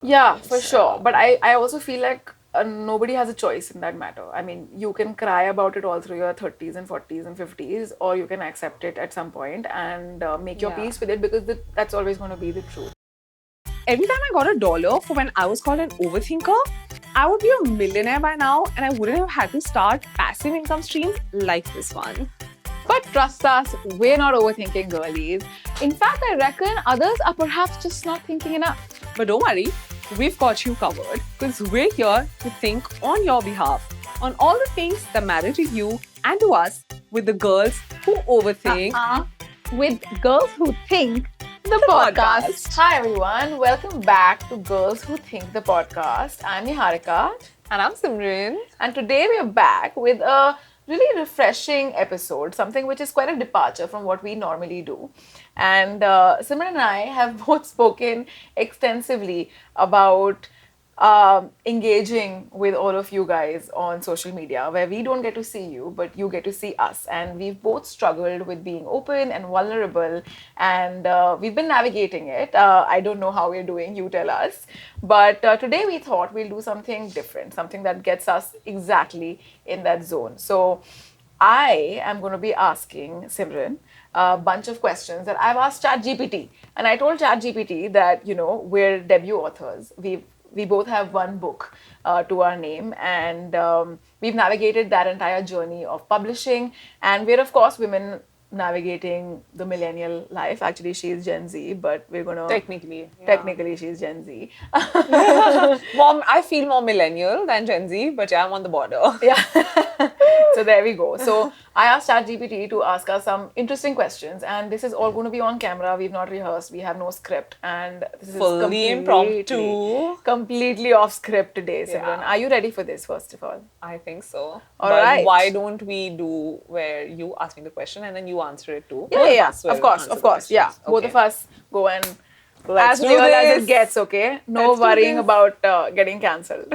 Yeah, for sure. So, But I also feel like nobody has a choice in that matter. I mean, you can cry about it all through your 30s and 40s and 50s, or you can accept it at some point and make your yeah. peace with it because that's always going to be the truth. Every time I got $1 for when I was called an overthinker, I would be a millionaire by now and I wouldn't have had to start passive income streams like this one. But trust us, we're not overthinking girlies. In fact, I reckon others are perhaps just not thinking enough. But don't worry, we've got you covered because we're here to think on your behalf on all the things that matter to you and to us with the girls who overthink. With Girls Who Think, the podcast. Hi everyone, welcome back to Girls Who Think, the podcast. I'm Niharika. And I'm Simran. And today we are back with a really refreshing episode, something which is quite a departure from what we normally do. And Simran and I have both spoken extensively about engaging with all of you guys on social media, where we don't get to see you, but you get to see us. And we've both struggled with being open and vulnerable, and we've been navigating it. I don't know how we're doing, you tell us. But today we thought we'll do something different, something that gets us exactly in that zone. So I am going to be asking Simran a bunch of questions that I've asked ChatGPT. And I told ChatGPT that, we're debut authors. We both have one book to our name, and we've navigated that entire journey of publishing. And we're, of course, women navigating the millennial life. Actually, she's Gen Z, but we're gonna technically she's Gen Z. Mom, I feel more millennial than Gen Z, but yeah, I'm on the border. Yeah. So there we go. So I asked ChatGPT to ask us some interesting questions, and this is all going to be on camera. We've not rehearsed. We have no script, and this is Fully impromptu. completely off script today. Simran, Yeah. are you ready for this? First of all, I think so. All but right. why don't we do where you ask me the question and then you answer it too? yeah, Both yeah, of yeah. us will Of course, answer of the course, yeah. questions. Both Okay. of us go and Let's as do real as this. it gets. Okay, no Let's do worrying this. about getting cancelled.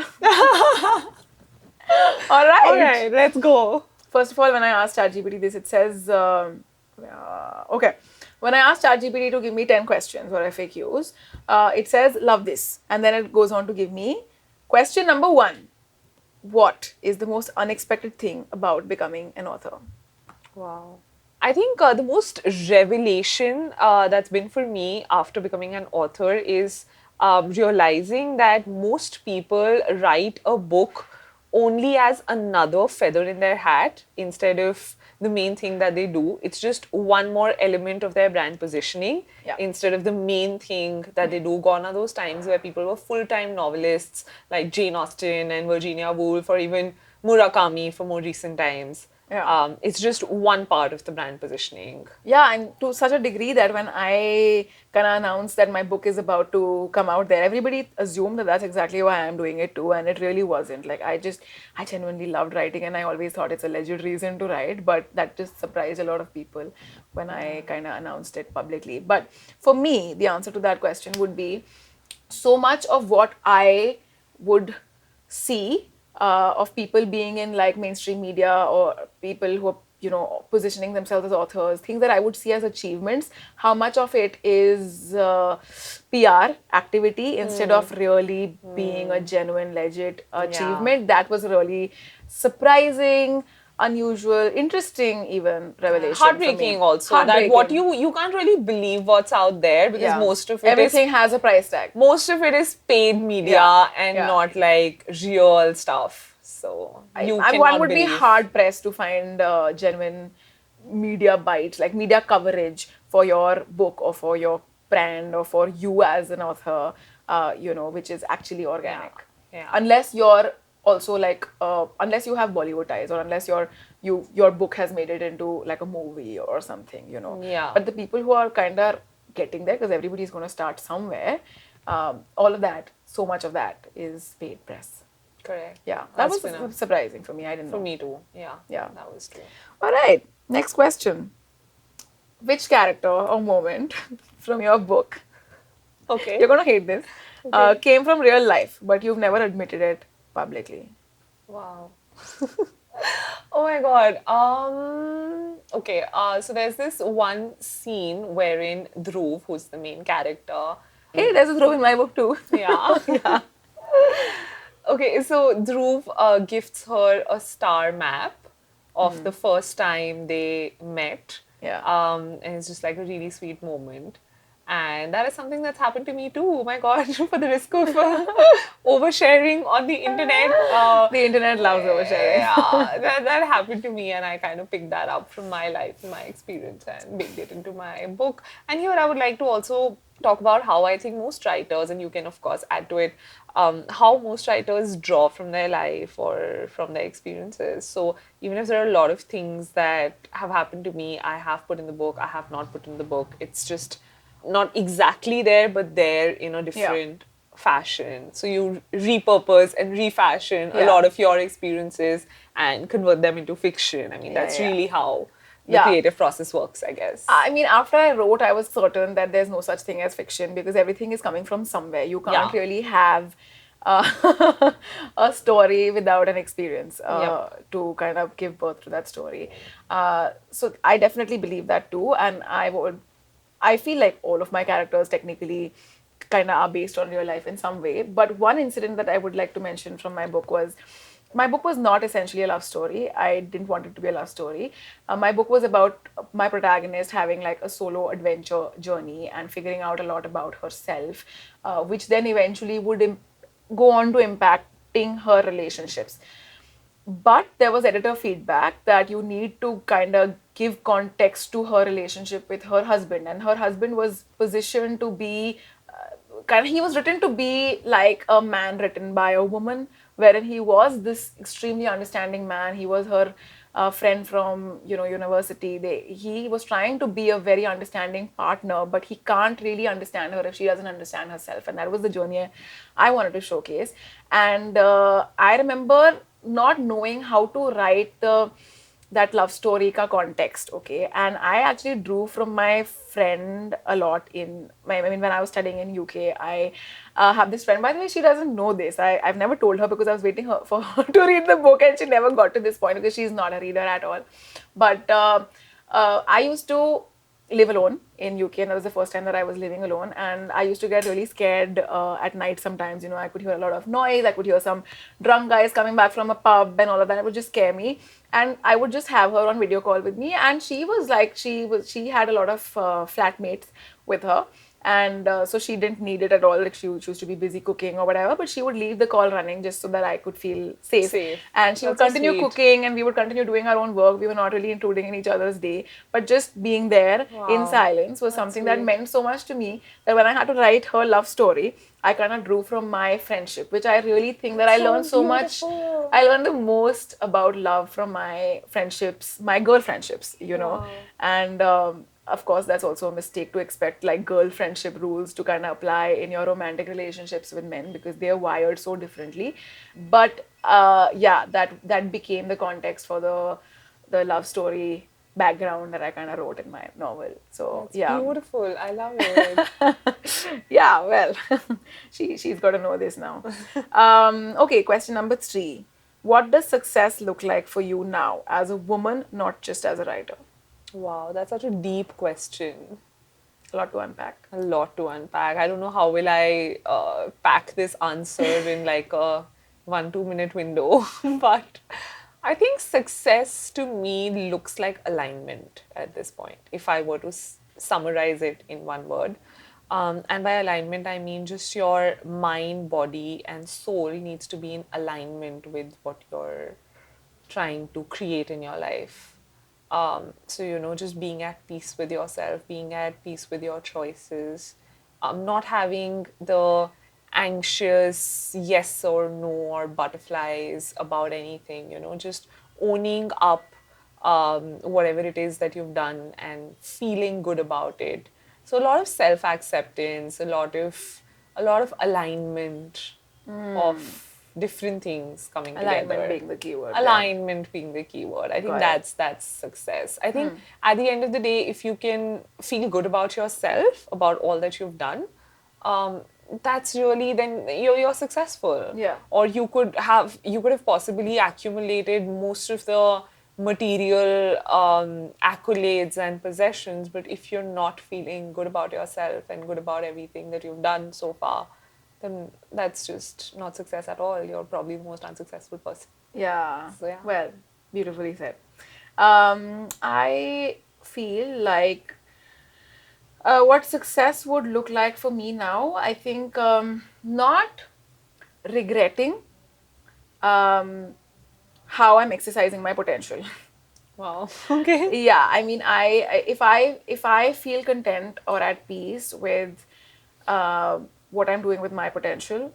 All right. Okay, let's go. First of all, when I asked ChatGPT this, it says, okay, when I asked ChatGPT to give me 10 questions or FAQs, it says, love this. And then it goes on to give me question number 1. What is the most unexpected thing about becoming an author? Wow. I think the most revelation that's been for me after becoming an author is realizing that most people write a book only as another feather in their hat instead of the main thing that they do. It's just one more element of their brand positioning instead of the main thing that they do. Gone are those times where people were full-time novelists like Jane Austen and Virginia Woolf or even Murakami for more recent times. It's just one part of the brand positioning. Yeah, and to such a degree that when I kind of announced that my book is about to come out there, everybody assumed that that's exactly why I'm doing it too, and it really wasn't. Like, I genuinely loved writing, and I always thought it's a legit reason to write, but that just surprised a lot of people when I kind of announced it publicly. But for me, the answer to that question would be so much of what I would see of people being in like mainstream media or people who are positioning themselves as authors, things that I would see as achievements, how much of it is PR activity instead of really being a genuine legit achievement. That was really surprising, unusual, interesting, even revelation. Heartbreaking also. That what you can't really believe what's out there because most of it everything has a price tag. Most of it is paid media and not like real stuff. So one would be hard pressed to find genuine media bites, like media coverage for your book or for your brand or for you as an author, which is actually organic. Unless you're also like, unless you have Bollywood ties or unless your book has made it into like a movie or something, Yeah. But the people who are kind of getting there, because everybody's going to start somewhere, all of that, so much of that is paid press. Correct. Yeah, that was surprising for me. I didn't know. For me too. Yeah. Yeah. That was true. All right. Next question. Which character or moment from your book, Okay. you're going to hate this, came from real life, but you've never admitted it publicly? Wow. Oh my god. Okay. So there's this one scene wherein Dhruv, who's the main character, Hey, there's a Dhruv in my book too. Yeah. Yeah. Okay, so Dhruv gifts her a star map of the first time they met. Yeah. And it's just like a really sweet moment. And that is something that's happened to me too. Oh my God, for the risk of oversharing on the internet. The internet loves oversharing. Yeah, that happened to me, and I kind of picked that up from my life and my experience and baked it into my book. And here I would like to also talk about how I think most writers, and you can of course add to it, how most writers draw from their life or from their experiences. So even if there are a lot of things that have happened to me, I have put in the book, I have not put in the book. It's just not exactly there, but there in a Yeah. different fashion. So you repurpose and refashion a Yeah. lot of your experiences and convert them into fiction. I mean, Yeah, that's yeah, yeah. really how the Yeah. creative process works, I guess. I mean, after I wrote, I was certain that there's no such thing as fiction because everything is coming from somewhere. You can't Yeah. really have a story without an experience Yep. to kind of give birth to that story. So I definitely believe that too, and I feel like all of my characters technically kind of are based on real life in some way. But one incident that I would like to mention from my book was not essentially a love story. I didn't want it to be a love story. My book was about my protagonist having like a solo adventure journey and figuring out a lot about herself, which then eventually would go on to impacting her relationships. But there was editor feedback that you need to kind of give context to her relationship with her husband, and her husband was positioned to be kind of, he was written to be like a man written by a woman, wherein he was this extremely understanding man. He was her friend from university. He was trying to be a very understanding partner, but he can't really understand her if she doesn't understand herself, and that was the journey I wanted to showcase. And I remember not knowing how to write that love story ka context, okay? And I actually drew from my friend a lot I mean, when I was studying in UK, I have this friend, by the way, she doesn't know this. I've never told her because I was waiting for her to read the book, and she never got to this point because she's not a reader at all. But I used to live alone in UK, and that was the first time that I was living alone. And I used to get really scared at night sometimes. I could hear a lot of noise. I could hear some drunk guys coming back from a pub and all of that. It would just scare me. And I would just have her on video call with me. And she was like, she had a lot of flatmates with her, and so she didn't need it at all. Like, she used to be busy cooking or whatever, but she would leave the call running just so that I could feel safe. Safe. And she would That's so continue sweet. cooking, and we would continue doing our own work. We were not really intruding in each other's day, but just being there in Wow. silence was That's something that sweet. meant so much to me, that when I had to write her love story, I kind of drew from my friendship, which I really think that I learned so much. beautiful. I learned the most about love from my friendships, my girl friendships, Wow. and of course, that's also a mistake to expect like girl friendship rules to kind of apply in your romantic relationships with men, because they are wired so differently. But yeah, that became the context for the love story background that I kind of wrote in my novel. So That's yeah. beautiful. I love it. Yeah, well, she's got to know this now. Okay, question number 3. What does success look like for you now as a woman, not just as a writer? Wow, that's such a deep question. A lot to unpack. A lot to unpack. I don't know how will I pack this answer in like a 1-2 minute window, but I think success to me looks like alignment at this point. If I were to summarize it in one word, and by alignment I mean just your mind, body, and soul needs to be in alignment with what you're trying to create in your life. So, just being at peace with yourself, being at peace with your choices, not having the anxious yes or no or butterflies about anything, just owning up whatever it is that you've done and feeling good about it. So a lot of self-acceptance, a lot of alignment of different things coming Alignment together. being the keyword. Yeah. Alignment being the key word. I think Got it. that's success. I think at the end of the day, if you can feel good about yourself, about all that you've done, um, that's really, then you're successful. Yeah. Or you could have possibly accumulated most of the material accolades and possessions, but if you're not feeling good about yourself and good about everything that you've done so far, then that's just not success at all. You're probably the most unsuccessful person. Yeah. So yeah. Well, beautifully said. I feel like what success would look like for me now, I think not regretting um, how I'm exercising my potential. Wow. Okay. Yeah, I mean, if I feel content or at peace with what I'm doing with my potential,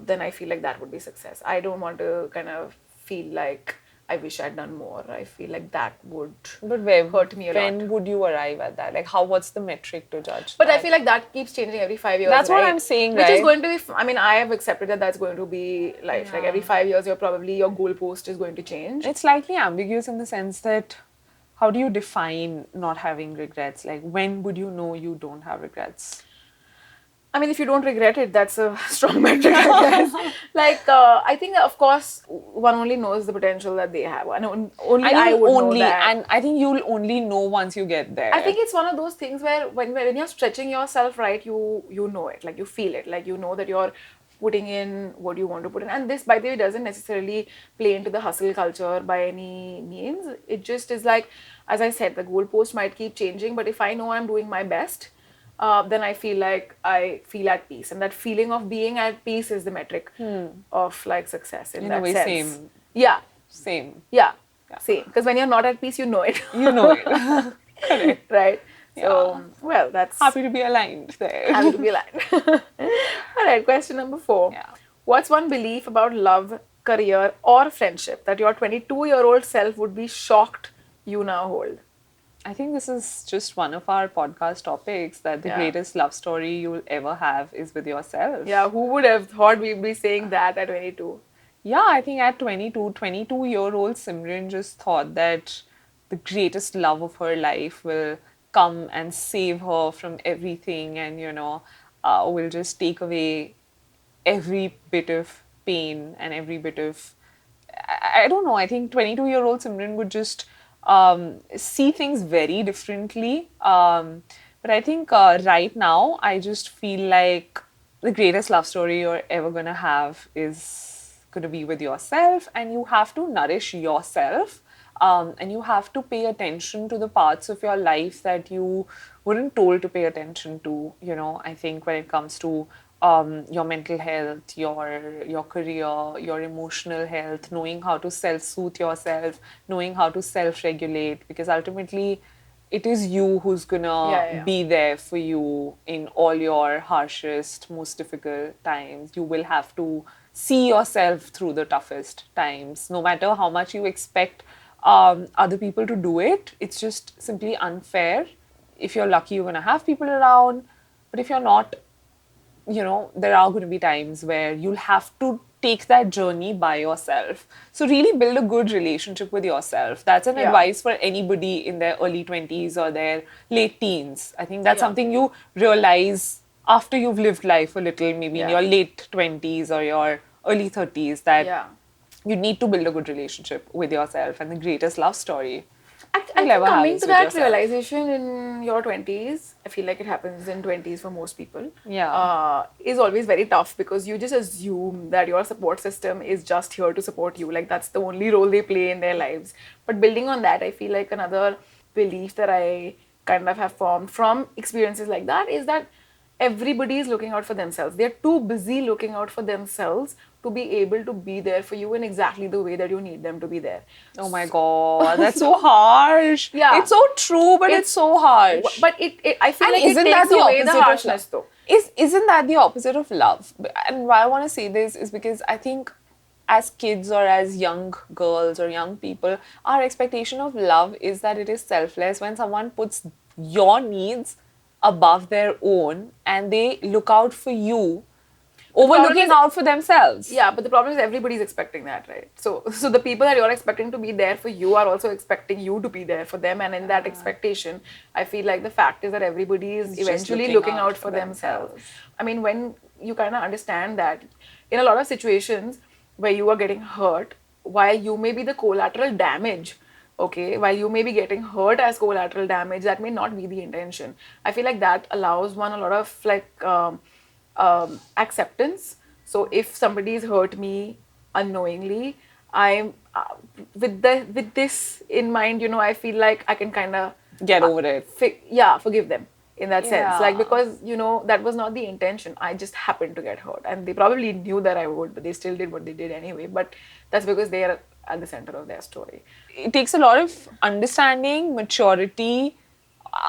then I feel like that would be success. I don't want to kind of feel like I wish I'd done more. I feel like that would But where, hurt me a lot. when would you arrive at that? Like, what's the metric to judge But I that? feel like that keeps changing every 5 years, That's what right? I'm saying, Which is right? going to be, I mean, I have accepted that that's going to be life. Like every 5 years, you're probably, your goalpost is going to change. It's slightly ambiguous in the sense that how do you define not having regrets? Like, when would you know you don't have regrets? I mean, if you don't regret it, that's a strong metric, I guess. Like, I think, of course, one only knows the potential that they have. And only And I you'll would know only, that. and I think you'll only know once you get there. I think it's one of those things where when you're stretching yourself, right, you know it, like you feel it, like you know that you're putting in what you want to put in. And this, by the way, doesn't necessarily play into the hustle culture by any means. It just is like, as I said, the goalpost might keep changing, but if I know I'm doing my best, then I feel like I feel at peace, and that feeling of being at peace is the metric of like success in In a that way, sense. same. Yeah, Same. yeah, same. Because when you're not at peace, you know it. You know it. Correct. Right. Yeah. So, well, that's Happy to be aligned there. happy to be aligned. All right, question number 4. Yeah. What's one belief about love, career, or friendship that your 22-year-old self would be shocked you now hold? I think this is just one of our podcast topics that the Yeah. greatest love story you'll ever have is with yourself. Yeah, who would have thought we'd be saying that at 22? Yeah, I think at 22-year-old Simran just thought that the greatest love of her life will come and save her from everything and, will just take away every bit of pain and every bit of I don't know. I think 22-year-old Simran would just see things very differently. But I think right now, I just feel like the greatest love story you're ever going to have is going to be with yourself, and you have to nourish yourself. And you have to pay attention to the parts of your life that you weren't told to pay attention to. I think when it comes to your mental health, your career, your emotional health, knowing how to self-soothe yourself, knowing how to self-regulate, because ultimately it is you who's gonna Yeah. be there for you in all your harshest, most difficult times. You will have to see yourself through the toughest times, no matter how much you expect other people to do it. It's just simply unfair. If you're lucky, you're gonna have people around, but if you're not, there are going to be times where you'll have to take that journey by yourself. So really build a good relationship with yourself. That's an Yeah. advice for anybody in their early 20s or their late teens. I think that's Yeah. something you realize after you've lived life a little, maybe in Yeah. your late 20s or your early 30s, that Yeah. you need to build a good relationship with yourself, and the greatest love story I you'll think ever have coming is to with that yourself. realization in your 20s, I feel like it happens in 20s for most people. Yeah. Is always very tough because you just assume that your support system is just here to support you. Like that's the only role they play in their lives. But building on that, I feel like another belief that I kind of have formed from experiences like that is that everybody is looking out for themselves. They're too busy looking out for themselves to be able to be there for you in exactly the way that you need them to be there. Oh my god, that's so harsh. Yeah. It's so true, but it's so harsh. But I feel And like it isn't takes that the away the opposite of harshness, love? though. Isn't that the opposite of love? And why I want to say this is because I think as kids or as young girls or young people, our expectation of love is that it is selfless when someone puts your needs above their own and they look out for you over problem looking is- out for themselves. Yeah, but the problem is everybody's expecting that, right? So the people that you're expecting to be there for you are also expecting you to be there for them, and in that expectation, I feel like the fact is that everybody is It's just eventually looking looking out out for for themselves. themselves. I mean, when you kind of understand that, in a lot of situations where you are getting hurt, while you may be the collateral damage, okay, while you may be getting hurt as collateral damage, that may not be the intention. I feel like that allows one a lot of like acceptance. So if somebody's hurt me unknowingly, I'm with this in mind, I feel like I can kind of Get over it. yeah, forgive them in that sense, like, Yeah. because that was not the intention. I just happened to get hurt, and they probably knew that I would, but they still did what they did anyway. But that's because they are at the center of their story. It takes a lot of understanding, maturity,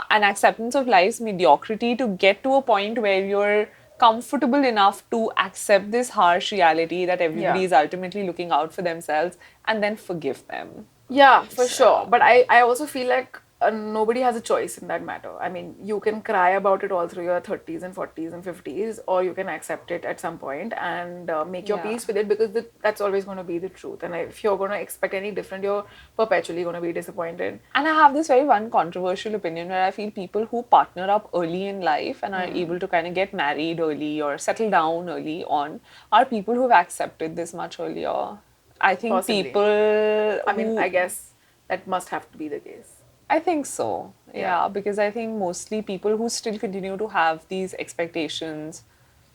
and acceptance of life's mediocrity to get to a point where you're comfortable enough to accept this harsh reality that Yeah. everybody is ultimately looking out for themselves and then forgive them. Yeah, for sure. So, But I also feel like nobody has a choice in that matter. I mean, you can cry about it all through your 30s and 40s and 50s, or you can accept it at some point and make your yeah. peace with it, because that's always going to be the truth. And if you're going to expect any different, you're perpetually going to be disappointed. And I have this very one controversial opinion where I feel people who partner up early in life and are able to kind of get married early or settle down early on are people who've accepted this much earlier. I think Possibly. people I mean, I who guess that must have to be the case. I think so. Yeah. Yeah, because I think mostly people who still continue to have these expectations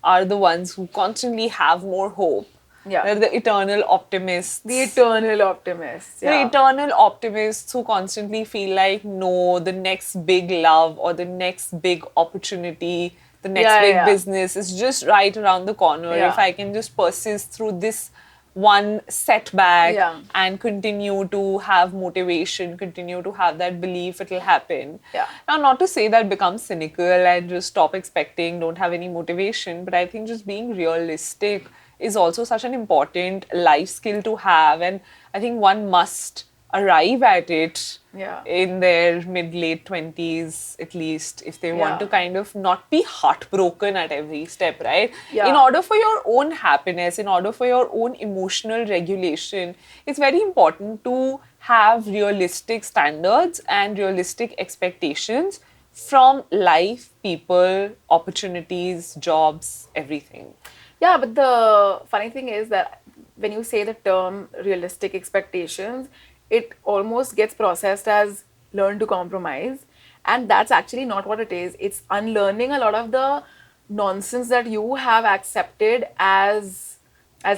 are the ones who constantly have more hope. Yeah. They're the eternal The optimists. eternal optimist. The Yeah. eternal optimists who constantly feel like, no, the next big love or the next big opportunity, the next Yeah, big yeah, business is just right around the corner. If yeah. I can just persist through this one setback Yeah. and continue to have motivation, continue to have that belief, it'll happen. Yeah. Now, not to say that become cynical and just stop expecting, don't have any motivation, but I think just being realistic is also such an important life skill to have. And I think one must arrive at it Yeah. in their mid late 20s at least if they want Yeah. to kind of not be heartbroken at every step, right? In Yeah. order for your own happiness, in order for your own emotional regulation, it's very important to have realistic standards and realistic expectations from life, people, opportunities, jobs, everything. Yeah, but the funny thing is that when you say the term realistic expectations, it almost gets processed as learn to compromise. And that's actually not what it is. It's unlearning a lot of the nonsense that you have accepted as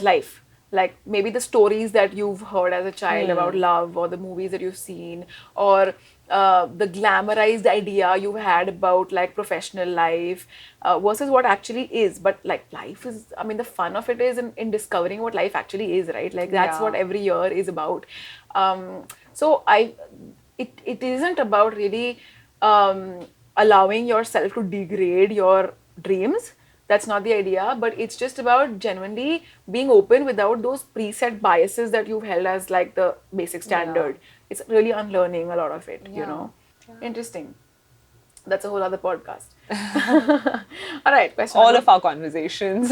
life, like maybe the stories that you've heard as a child about love, or the movies that you've seen, or the glamorized idea you had about like professional life, versus what actually is. But like life is, I mean, the fun of it is in discovering what life actually is, right? Like that's what Yeah. every year is about. So it isn't about really allowing yourself to degrade your dreams. That's not the idea, but it's just about genuinely being open without those preset biases that you've held as like the basic Yeah. standard. It's really unlearning a lot of it, Yeah. Interesting. That's a whole other podcast. All right, question All number. of our conversations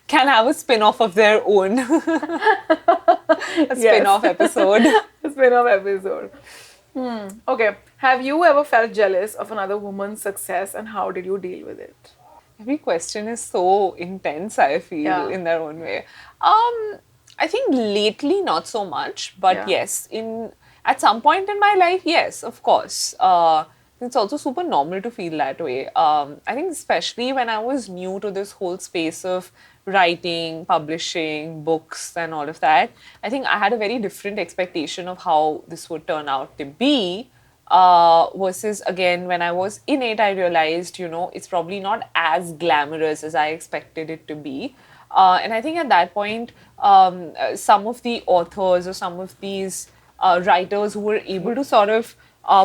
can have a spin off of their own, a spin Yes. off episode. Spin-off episode. Okay. Have you ever felt jealous of another woman's success, and how did you deal with it? Every question is so intense, I feel, Yeah. in their own way. I think lately not so much, but Yeah. yes, in at some point in my life, yes, of course. It's also super normal to feel that way. I think especially when I was new to this whole space of writing, publishing, books, and all of that, I think I had a very different expectation of how this would turn out to be. Versus again, when I was in it, I realized, it's probably not as glamorous as I expected it to be. And I think at that point, some of the authors or some of these writers who were able to sort of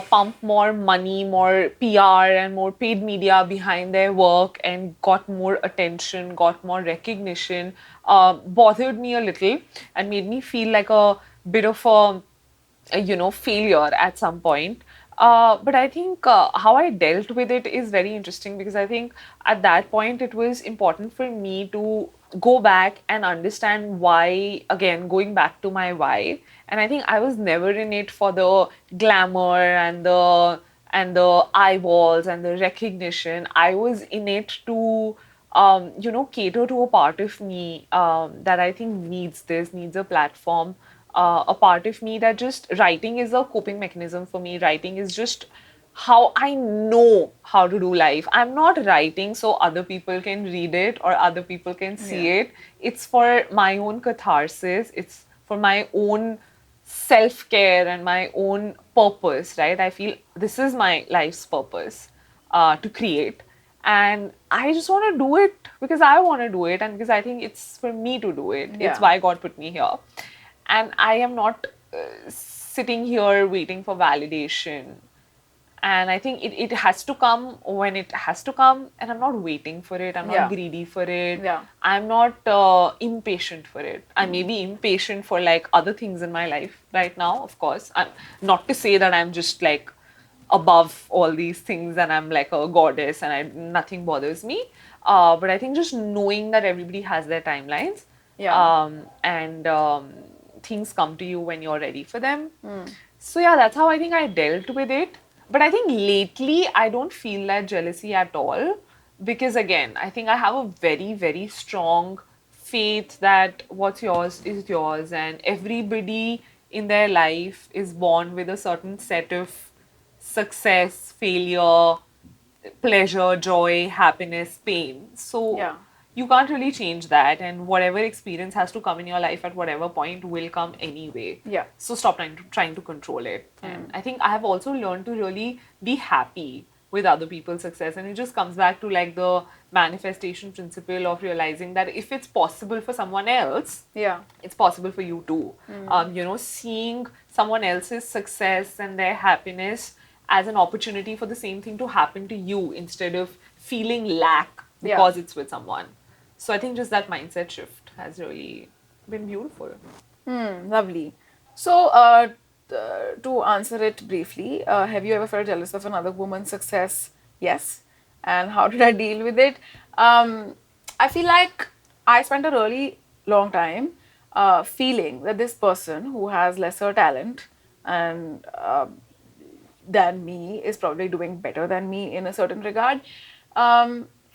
pump more money, more PR, and more paid media behind their work and got more attention, got more recognition, bothered me a little and made me feel like a bit of a failure at some point. But I think how I dealt with it is very interesting because I think at that point it was important for me to go back and understand why, again, going back to my why. And I think I was never in it for the glamour and the eyeballs and the recognition. I was in it to cater to a part of me that I think needs a platform, a part of me that just writing is a coping mechanism for me. Writing is just how I know how to do life. I'm not writing so other people can read it or other people can see Yeah. it. It's for my own catharsis. It's for my own self care and my own purpose, right? I feel this is my life's purpose, to create. And I just want to do it because I want to do it and because I think it's for me to do it. It's Yeah. why God put me here. And I am not sitting here waiting for validation. And I think it has to come when it has to come, and I'm not waiting for it. I'm not Yeah. greedy for it. Yeah. I'm not impatient for it. I may be impatient for like other things in my life right now, of course. Not to say that I'm just like above all these things and I'm like a goddess and nothing bothers me. But I think just knowing that everybody has their timelines, Yeah. and things come to you when you're ready for them. So yeah, that's how I think I dealt with it. But I think lately I don't feel that jealousy at all because again, I think I have a very, very strong faith that what's yours is yours and everybody in their life is born with a certain set of success, failure, pleasure, joy, happiness, pain. So Yeah. you can't really change that, and whatever experience has to come in your life at whatever point will come anyway. Yeah. So stop trying to control it. And I think I have also learned to really be happy with other people's success, and it just comes back to like the manifestation principle of realizing that if it's possible for someone else, Yeah. it's possible for you too. Seeing someone else's success and their happiness as an opportunity for the same thing to happen to you instead of feeling lack Yeah. because it's with someone. So I think just that mindset shift has really been beautiful. Lovely. So, to answer it briefly, have you ever felt jealous of another woman's success? Yes. And how did I deal with it? I feel like I spent a really long time feeling that this person who has lesser talent and than me is probably doing better than me in a certain regard.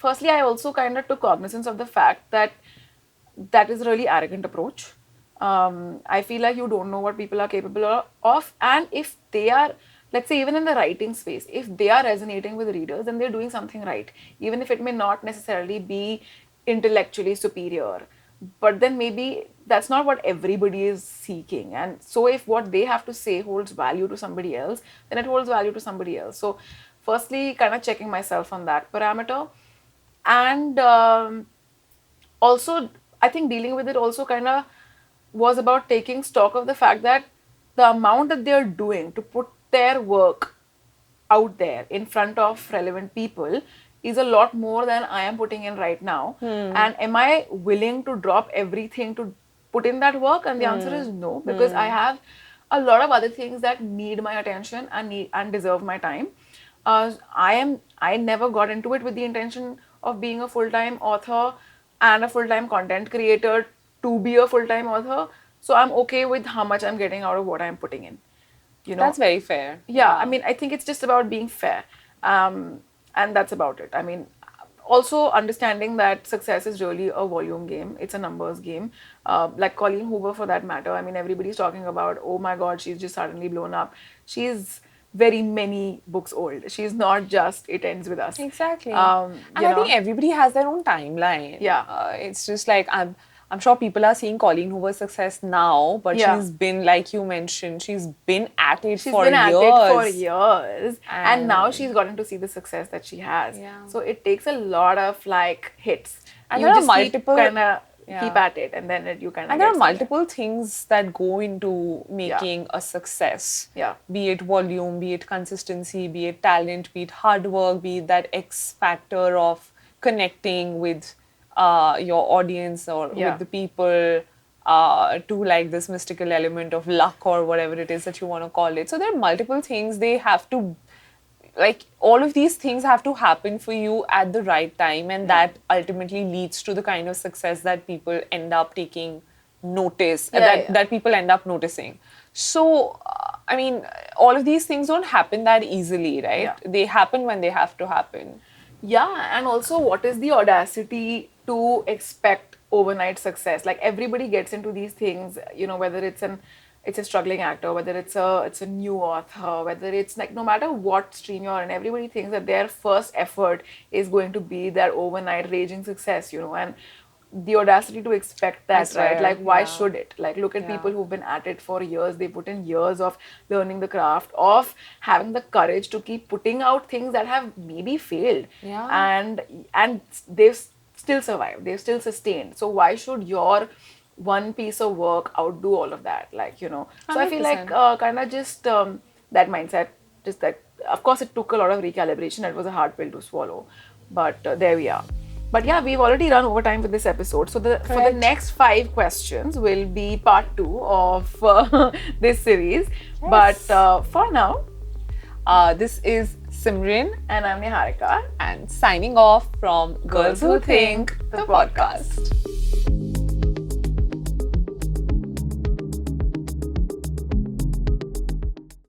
Firstly, I also kind of took cognizance of the fact that that is a really arrogant approach. I feel like you don't know what people are capable of, and if they are, let's say, even in the writing space, if they are resonating with readers, then they're doing something right, even if it may not necessarily be intellectually superior. But then maybe that's not what everybody is seeking. And so, if what they have to say holds value to somebody else, then it holds value to somebody else. So, firstly, kind of checking myself on that parameter. And also, I think dealing with it also kind of was about taking stock of the fact that the amount that they're doing to put their work out there in front of relevant people is a lot more than I am putting in right now. And am I willing to drop everything to put in that work? And the answer is no, because I have a lot of other things that need my attention and need and deserve my time. I never got into it with the intention of being a full-time author and a full-time content creator to be a full-time author. So I'm okay with how much I'm getting out of what I'm putting in. You know, That's very fair. yeah, I mean, I think it's just about being fair. And that's about it. I mean, also understanding that success is really a volume game, it's a numbers game. Like Colleen Hoover, for that matter. I mean, everybody's talking about, oh my God, she's just suddenly blown up. She's very many books old. She's not just It Ends With Us. Exactly. You And I think know, everybody has their own timeline. Yeah. It's just like I'm sure people are seeing Colleen Hoover's success now, but Yeah. she's been, like you mentioned, she's been at it she's for been at years. it for years, and now And- she's gotten to see the success that she has. Yeah. So it takes a lot of like hits. And You there are just multiple- kind of Yeah. keep at it, and then you kind of. And there are multiple things that go into making a success. Yeah. Be it volume, be it consistency, be it talent, be it hard work, be it that X factor of connecting with your audience or Yeah. with the people, to like this mystical element of luck or whatever it is that you want to call it. So there are multiple things. They have to, like, all of these things have to happen for you at the right time, and that ultimately leads to the kind of success that people end up taking notice, that people end up noticing. So I mean, all of these things don't happen that easily, right? Yeah. They happen when they have to happen. Yeah, and also, what is the audacity to expect overnight success? Like, everybody gets into these things, whether it's an it's a struggling actor, whether it's a new author, whether it's like no matter what stream you're in, everybody thinks that their first effort is going to be their overnight raging success, and the audacity to expect I that, right? swear, Like, why yeah. should it? Like, look at Yeah. people who've been at it for years. They put in years of learning the craft, of having the courage to keep putting out things that have maybe failed, Yeah. and they've still survived. They've still sustained. So why should your one piece of work outdo all of that? So I feel like 100%. kind of just that mindset, just that. Of course, it took a lot of recalibration. It was a hard pill to swallow, but there we are. But yeah, we've already run over time with this episode. So for the Correct. next 5 questions will be part 2 of this series. But Yes. for now, This is Simran and I'm Niharika. and signing off from Girls Girls Who Who Think, Think, the the podcast. podcast.